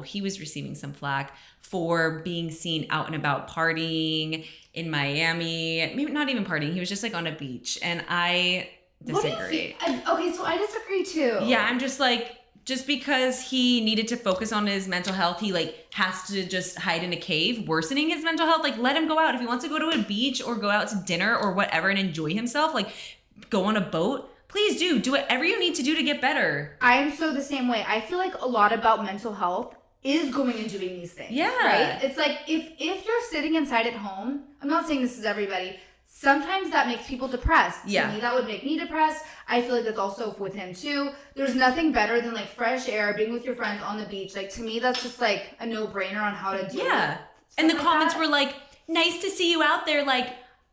B: he was receiving some flack for being seen out and about partying in Miami. Maybe not even partying. He was just like on a beach, and I disagree.
A: Okay, so I disagree too.
B: Yeah, I'm just like, just because he needed to focus on his mental health, he has to just hide in a cave, worsening his mental health. Let him go out. If he wants to go to a beach or go out to dinner or whatever and enjoy himself, go on a boat, please do whatever you need to do to get better.
A: I am so the same way. I feel like a lot about mental health is going and doing these things. Yeah. Right? It's like, if you're sitting inside at home, I'm not saying this is everybody, sometimes that makes people depressed. To me, that would make me depressed. I feel like that's also with him too. There's nothing better than fresh air, being with your friends on the beach. To me, that's just a no-brainer on how to do it.
B: Yeah. And the comments were nice to see you out there.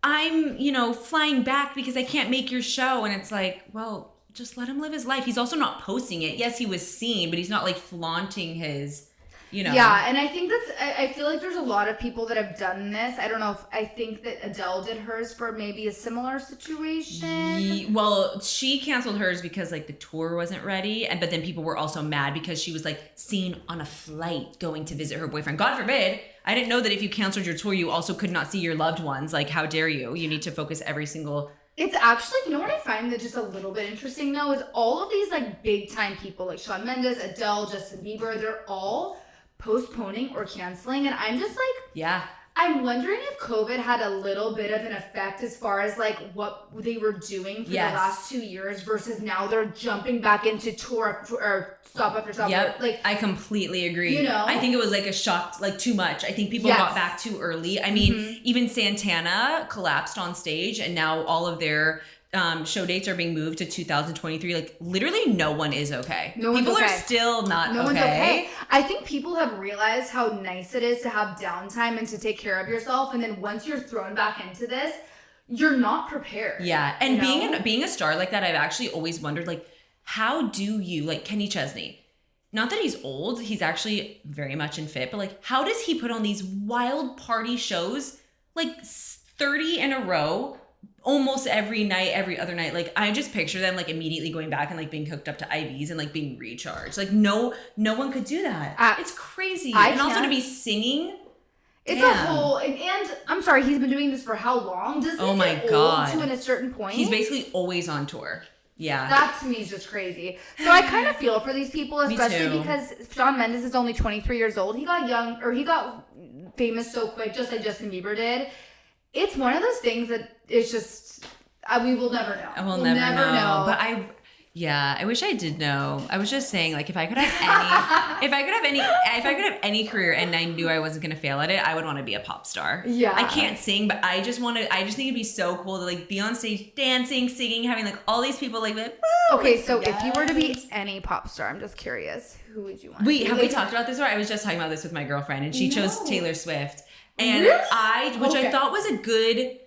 B: I'm, flying back because I can't make your show. And it's well, just let him live his life. He's also not posting it. Yes, he was seen, but he's not flaunting his...
A: Yeah, and I think I feel like there's a lot of people that have done this. I don't know I think that Adele did hers for maybe a similar situation.
B: Well, she canceled hers because the tour wasn't ready, but then people were also mad because she was seen on a flight going to visit her boyfriend. God forbid. I didn't know that if you canceled your tour, you also could not see your loved ones. How dare you? You need to focus every single...
A: It's actually, what I find that just a little bit interesting though is all of these big time people like Shawn Mendes, Adele, Justin Bieber, they're all postponing or canceling, and I'm just I'm wondering if COVID had a little bit of an effect as far as what they were doing for the last 2 years versus now they're jumping back into tour or stop after stop.
B: Yep. I completely agree. I think it was a shock, too much. I think people got back too early. I mean, even Santana collapsed on stage, and now all of their show dates are being moved to 2023. Literally no one is okay. People are still not okay. No one's okay.
A: I think people have realized how nice it is to have downtime and to take care of yourself, and then once you're thrown back into this, you're not prepared.
B: Yeah, and being a star like that, I've actually always wondered how do you Kenny Chesney? Not that he's old, he's actually very much in fit, but how does he put on these wild party shows 30 in a row? Almost every night, every other night. I just picture them immediately going back and being hooked up to IVs and being recharged. No one could do that. It's crazy. And also to be singing.
A: It's a whole, and I'm sorry, he's been doing this for how long? Does he get old to a certain point?
B: He's basically always on tour. Yeah.
A: That to me is just crazy. So I kind of feel for these people, especially because Shawn Mendes is only 23 years old. He got famous so quick, just like Justin Bieber did. It's one of those things that it's just we will never know.
B: We'll never know. But I wish I did know. I was just saying, if I could have any career and I knew I wasn't gonna fail at it, I would want to be a pop star. Yeah. I can't sing, but I just think it'd be so cool to be on stage dancing, singing, having all these people woo.
A: Okay, so if you were to be any pop star, I'm just curious, who would you want?
B: Wait, have we talked about this before? I was just talking about this with my girlfriend, and she chose Taylor Swift. And
A: really?
B: I thought was a good,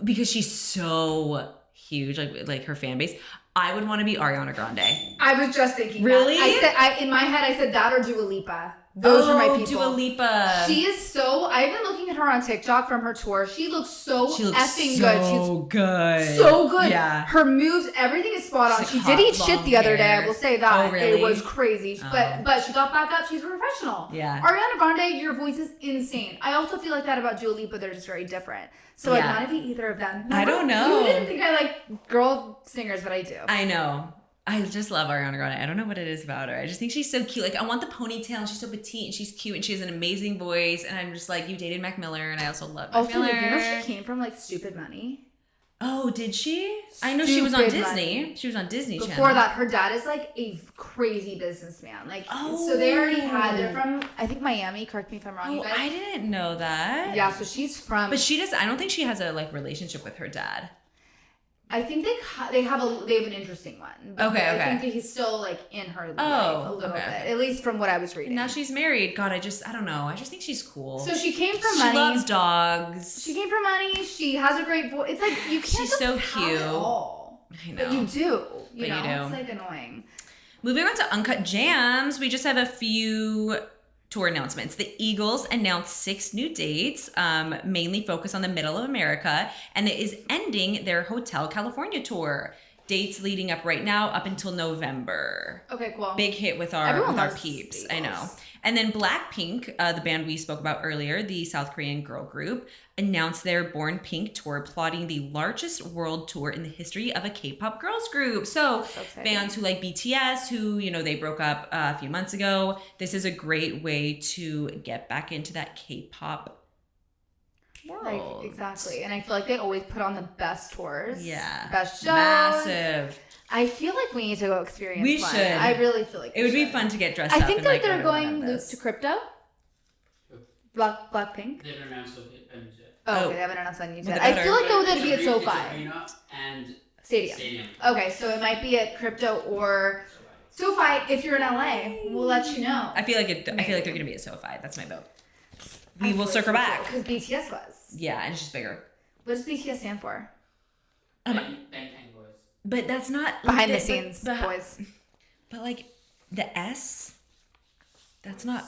B: because she's so huge, her fan base. I would want to be Ariana Grande.
A: I was just thinking
B: really?
A: That. In my head, I said that or Dua Lipa. Those are my people.
B: Dua Lipa.
A: She is so. I've been looking at her on TikTok from her tour. She looks effing good.
B: So good.
A: So good.
B: Yeah.
A: Her moves, everything is spot on.
B: She's
A: She did eat
B: hot,
A: shit the other day. I will say that.
B: Oh, really?
A: It was crazy. But she got back up. She's a professional.
B: Yeah.
A: Ariana Grande, your voice is insane. I also feel like that about Dua Lipa. They're just very different. So I want to be either of them.
B: I don't know.
A: You didn't think I like girl singers, but I do.
B: I know. I just love Ariana Grande. I don't know what it is about her. I just think she's so cute. Like, I want the ponytail, and she's so petite, and she's cute, and she has an amazing voice. And I'm just like, you dated Mac Miller, and I also love Mac Miller.
A: Also, you know she came from like Stupid Money?
B: Oh, did she? I know she was on Disney. She was on Disney Channel.
A: Before that, her dad is like a crazy businessman. Like, so they already they're from, I think, Miami. Correct me if I'm wrong.
B: Oh, I didn't know that.
A: Yeah, so she's from.
B: But I don't think she has a like relationship with her dad.
A: I think they have an interesting one.
B: Okay.
A: I think that he's still like in her life a little bit, at least from what I was reading.
B: And now she's married. God, I don't know. I just think she's cool.
A: So she came from money.
B: She loves dogs.
A: She came from money. She has a great voice. It's like you can't.
B: She's so cute.
A: It all.
B: I know.
A: But you do.
B: You
A: know,
B: do.
A: It's like annoying.
B: Moving on to Uncut Jams, we just have a few tour announcements. The Eagles announced 6 new dates, mainly focused on the middle of America, and it is ending their Hotel California tour. Dates leading up right now up until November.
A: Okay, cool.
B: Big hit with our peeps. I know. And then Blackpink, the band we spoke about earlier, the South Korean girl group, announced their Born Pink tour, plotting the largest world tour in the history of a K-pop girls group. So fans who like BTS, who, they broke up a few months ago, this is a great way to get back into that K-pop world.
A: Like, exactly. And I feel like they always put on the best tours.
B: Yeah.
A: Best shows.
B: Massive.
A: I feel like we need to go experience
B: We
A: one.
B: should.
A: I really feel like
B: it would be fun to get dressed up.
A: I think that they're going
B: Loop
A: to crypto. Blackpink.
C: They haven't announced venues yet.
A: Oh, okay, they haven't announced venues yet. I feel like though that'd be at SoFi.
C: And
A: Stadium. Okay, so it might be at crypto or SoFi. If you're in LA, we'll let you know.
B: I feel like they're going to be at SoFi. That's my vote. We will circle back.
A: Because BTS was.
B: Yeah, and it's just bigger.
A: What does BTS stand for?
C: Bang Boys.
B: But that's not
A: behind the scenes boys.
B: But like the S, that's not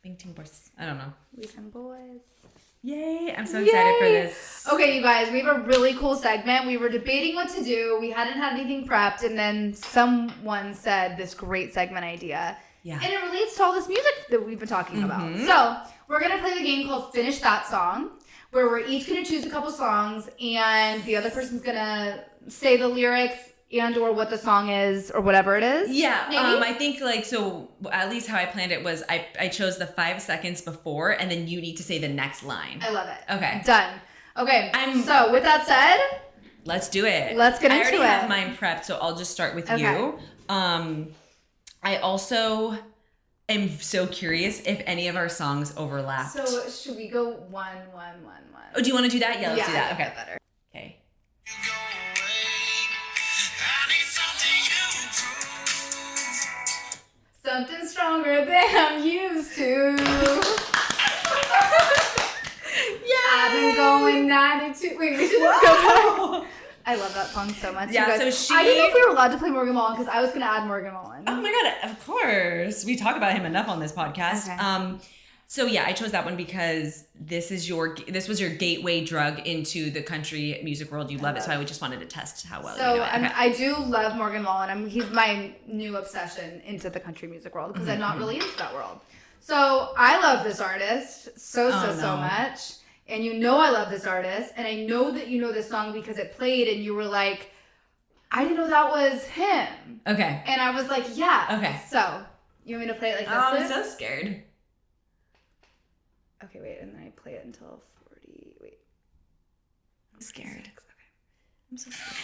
B: Bang Boys. I don't know.
A: Weekend Boys.
B: Yay! I'm so excited for this.
A: Okay, you guys, we have a really cool segment. We were debating what to do. We hadn't had anything prepped, and then someone said this great segment idea.
B: Yeah.
A: And it relates to all this music that we've been talking about. So we're gonna play the game called Finish That Song, where we're each gonna choose a couple songs, and the other person's gonna say the lyrics and or what the song is or whatever it is.
B: Yeah, I think at least how I planned it was I chose the 5 seconds before, and then you need to say the next line.
A: I love it.
B: Okay.
A: Done. Okay. So with that said,
B: let's do it.
A: Let's get into it.
B: I already have mine prepped, so I'll just start with you. I also am so curious if any of our songs overlapped.
A: So should we go 1, 1, 1, 1?
B: Oh, do you want to do that? Yeah, let's do that. Okay.
A: Better.
B: Okay.
A: Something stronger than I'm used to. Yeah. I've been going 92. Wait, we should just go back. I love that song so much.
B: Yeah,
A: I didn't know if we were allowed to play Morgan Wallen because I was going to add Morgan Wallen.
B: Oh my God, of course. We talk about him enough on this podcast. Okay. So yeah, I chose that one because this was your gateway drug into the country music world. You love it, so I just wanted to test how well you know it. Okay.
A: I do love Morgan Wallen. He's my new obsession into the country music world because I'm not really into that world. So I love this artist so much. And you know I love this artist. And I know that you know this song because it played and you were like, I didn't know that was him.
B: Okay.
A: And I was like, yeah.
B: Okay.
A: So, you want me to play it like this?
B: Oh, I'm so scared.
A: Okay, wait. And then I play it until 40. Wait.
B: I'm scared. Okay. I'm so scared.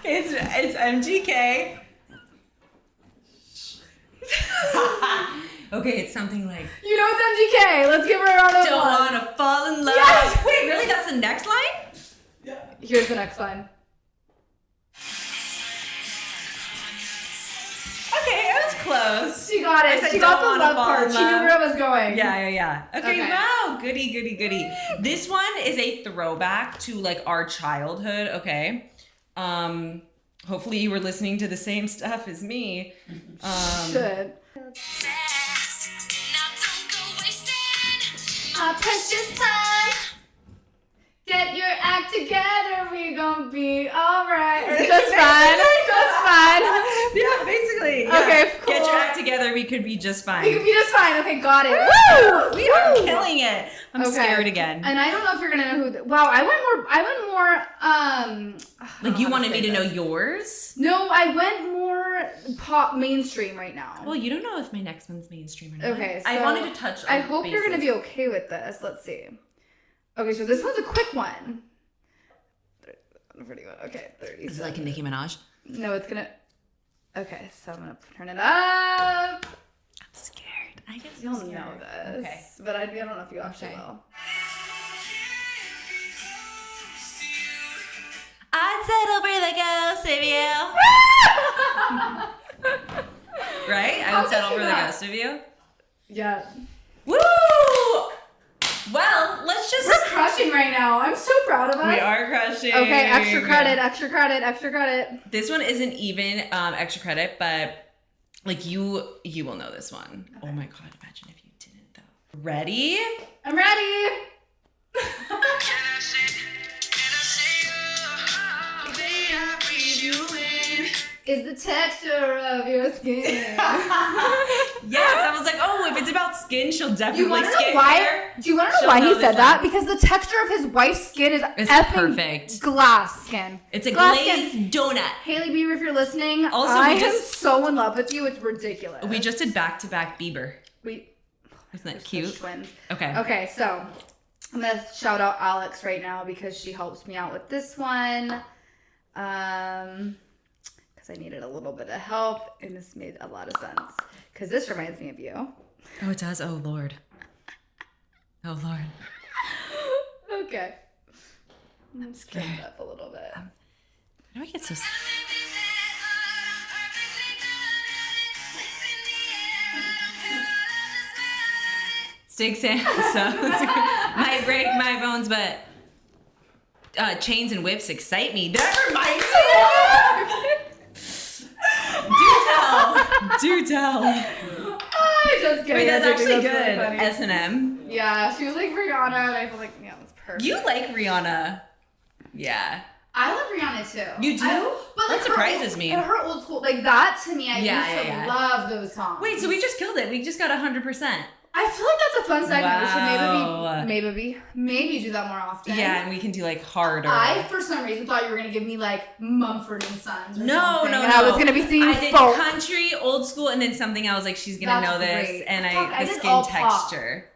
B: It's MGK. Okay, it's something like...
A: You know it's MGK. Let's give her a round of applause.
B: Don't wanna fall in love.
A: Yes!
B: Wait, really? That's the next line?
A: Yeah. Here's the next line.
B: Okay, it was close.
A: She got it. She got the love part. She knew where it was going.
B: Yeah. Okay, wow. Goody. This one is a throwback to like our childhood, okay? Hopefully you were listening to the same stuff as me.
A: Should. Our precious time. Get your act together, we gon' be alright. Just fine.
B: Yeah, basically. Yeah.
A: Okay, cool.
B: Get your act together, we could be just fine.
A: We could be just fine. Okay, got it. Woo!
B: We are killing it. I'm scared again.
A: And I don't know if you're gonna know who. Wow, I went more.
B: Like you wanted me to know yours?
A: No, I went more pop mainstream right now.
B: Well, you don't know if my next one's mainstream or not.
A: Okay, so
B: I wanted to touch on
A: I hope
B: bases.
A: you're gonna be okay with this. Let's see. Okay, so this one's a quick one. Pretty one. Okay, 30.
B: Is it like a Nicki Minaj?
A: No, it's gonna. Okay, so I'm gonna turn it up.
B: I'm scared. I guess
A: You'll know this. Okay. But I don't know if you actually will.
B: I'd settle for the ghost of you. Right? I would settle for the ghost of you.
A: Yeah.
B: Woo! Well, let's just...
A: We're crushing right now. I'm so proud of us.
B: We are crushing.
A: Okay, extra credit.
B: This one isn't even extra credit, but like you will know this one. Okay. Oh my God, imagine if you didn't though. Ready?
A: I'm ready. Is the texture of your skin.
B: Yes, I was like, oh, if it's about skin, she'll definitely
A: Do you want to know why he said that? Because the texture of his wife's skin is perfect. Glass skin.
B: It's a glazed donut.
A: Hailey Bieber, if you're listening,
B: also,
A: I am so in love with you. It's ridiculous.
B: We just did back-to-back Bieber. Isn't that cute?
A: Twins.
B: Okay,
A: so I'm going to shout out Alex right now because she helps me out with this one. I needed a little bit of help, and this made a lot of sense. Because this reminds me of you.
B: Oh, it does? Oh, Lord.
A: Okay. I'm scared up a little bit.
B: How do I get so... Sticks and stones might break my bones, but chains and whips excite me. That reminds me. Do tell.
A: Just kidding.
B: Wait, that's actually good. S&M.
A: Yeah, she was like Rihanna, and I feel like, yeah, that's perfect.
B: You like Rihanna. Yeah.
A: I love Rihanna too.
B: You do?
A: But
B: that surprises me.
A: And her old school, like that to me, I used to love those songs.
B: Wait, so we just killed it. We just got 100%.
A: I feel like that's a fun segment. Wow. We should maybe do that more often.
B: Yeah, and we can do like harder.
A: I, for some reason, thought you were going to give me like Mumford and Sons.
B: No.
A: And I was going to be singing
B: I did country, old school, and then something I was like, she's going to know this. Great. And the skin texture. Pop.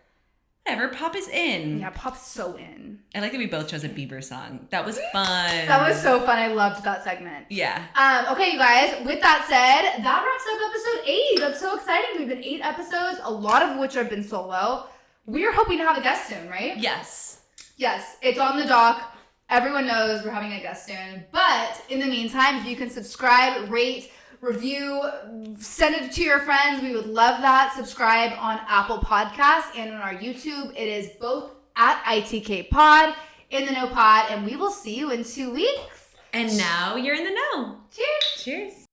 B: Whatever, pop is in.
A: Yeah, pop's so in.
B: I like that we both chose a Bieber song. That was fun.
A: That was so fun. I loved that segment.
B: Yeah.
A: Okay, you guys, with that said, that wraps up episode 8. That's so exciting. We've been 8 episodes, a lot of which have been solo. We're hoping to have a guest soon, right?
B: Yes.
A: Yes, it's on the dock. Everyone knows we're having a guest soon. But in the meantime, if you can subscribe, rate, review, send it to your friends. We would love that. Subscribe on Apple Podcasts and on our YouTube. It is both at ITK Pod, In the Know Pod, and we will see you in 2 weeks.
B: And now you're in the know.
A: Cheers.
B: Cheers.